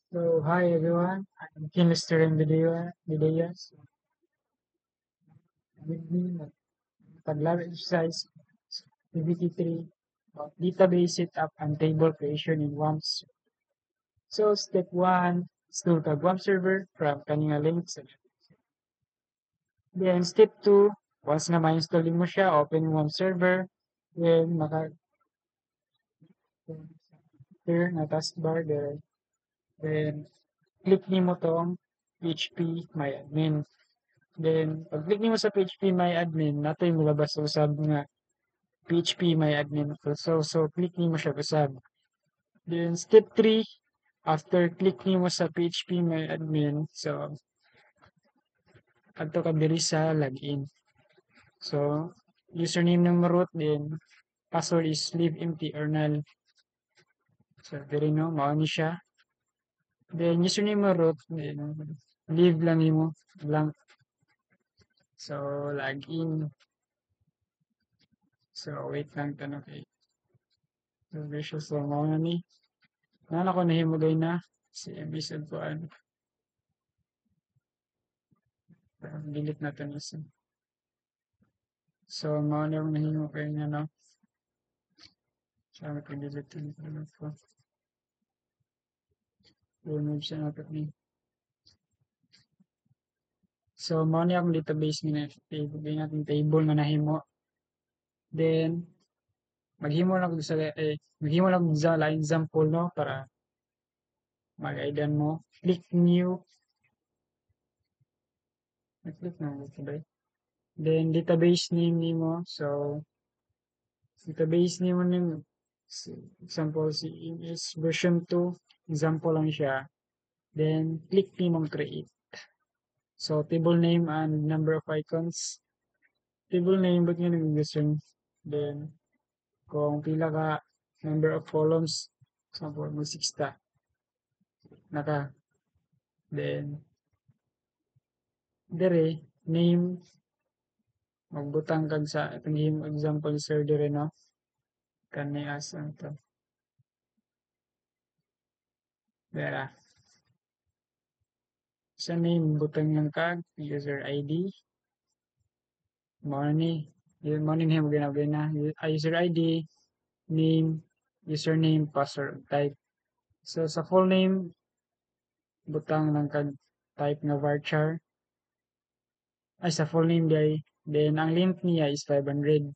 So, hi everyone. I'm Mr. Videos. With me, paglaro exercise, PBT3, database setup and table creation in WAMP. So, step 1 is to tag WAMP server from kanina links. Then, step 2, once na ma-install mo siya, open yung WAMP server. Then, here na taskbar there. Then, click nimo tong PHP My Admin. Then, pag-click nimo sa PHP My Admin, nato'y mulabas sa usab nga PHP My Admin. So click nimo siya usab. Then, step 3, after click nimo sa PHP My Admin, so, adto ka diri sa login. So, username ng root, then, password is leave empty or null. So, diri no, mao ni siya. Then, username mo root, then, leave lang nimo, blank. So, login. So, wait lang tanong kay. So, vicious so, mao na ni. Nana ko nahimugay na si episode ko ano. Delete natin isa. So, mao na yung nahimugay na no. Sabi ko delete yung ko. Remove siya natin ni. So, mao na yung database nga na ibigay natin table nga nahimo. Then, maghimo lang sa example no para mag-aidan mo. Click new. Click na ito ba? Then, database name nimo. So, database name mo example si is version 2, example lang siya. Then click nimong create. So table name and number of icons. Table name ba't nga nag-gusto. Then kung pila ka number of columns, example mo 6 ta. Naka. Then dire name magbutang kag sa itong example sir dire no. Kani as to. Dera. Sa name butang yang kag user ID. Morning. Yun, morning him ginagawa na. User ID, name, username, password, type. So, sa full name, butang ng type nga varchar. Ay, sa full name day. Then, ang length niya is 500.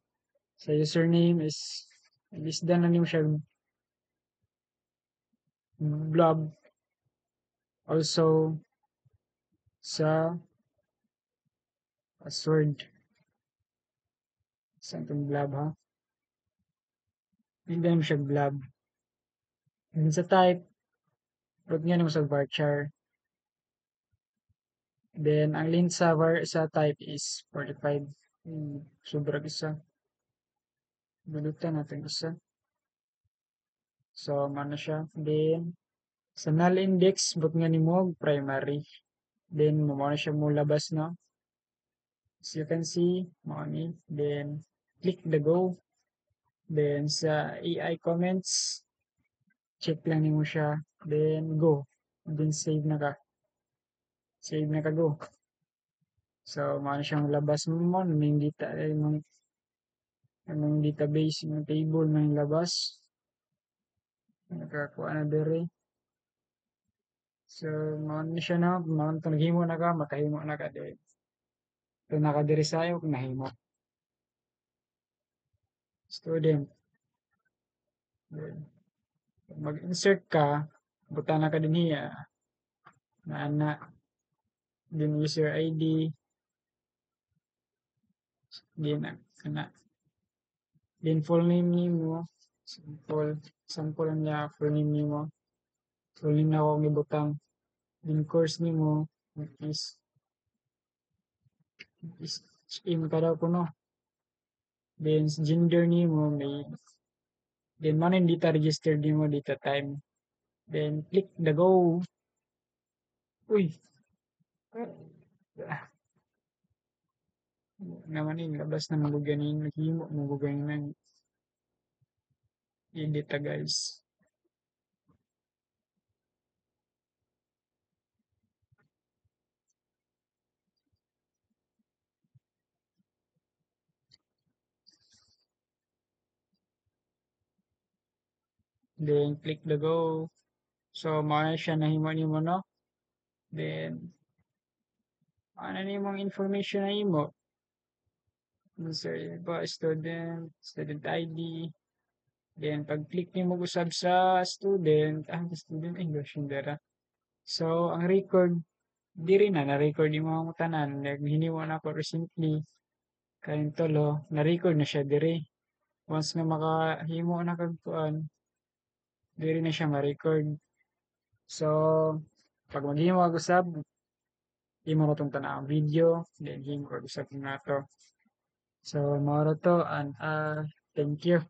Sa username is, lisdan na niyo siya blob. Also, sa password. Sa itong blob ha. Lisdan mo siya blob. And sa type, put nga naman sa varchar. Then, ang length sa type is 45. Sobrang isa. Balutan natin isa. So, ano siya. Then, sa null index, but nga ni mo, primary. Then, mo na siya mo labas, no? As you can see, mo ni. Then, click the go. Then, sa AI comments, check lang ni mo siya. Then, go. Then, save na ka. Save na ka, go. So, mo na siyang labas mo. Yung database, yung table na yung labas. Nakakuha na dire. So, mao na siya na, mao naghimo na ka, makahimo na ka diri. So, nakadiri sayo kung nahimo. Student. Then, mag-insert ka, buta na ka din hiya, na ana, din user ID, din ana. Din full name nimo, sample niya, full name nimo, full name na ako gibutang. Din course nimo, is, is, aim ka daw ko no. Then, gender nimo, may, then man yung data registered nimo, data time. Then, click the go. Uy! Naman yung labas na maguganin, naghimo, maguganin edit ta guys. then click the go. So mao na siya nahimo nimo no, then ano nimong information na imo, sa ba student ID, then pag-click nimo usab sa student English yun dera. So ang record diri na-record yung mga tanan, like hinimo na ako recently kayong tulo, na-record na siya diri. Once nga makahimo na kag kuan, diri na siya ma-record. So pag maghimo kag usab, imo ko tong tanang video, then himo kag usab nato. So mao ra to and thank you.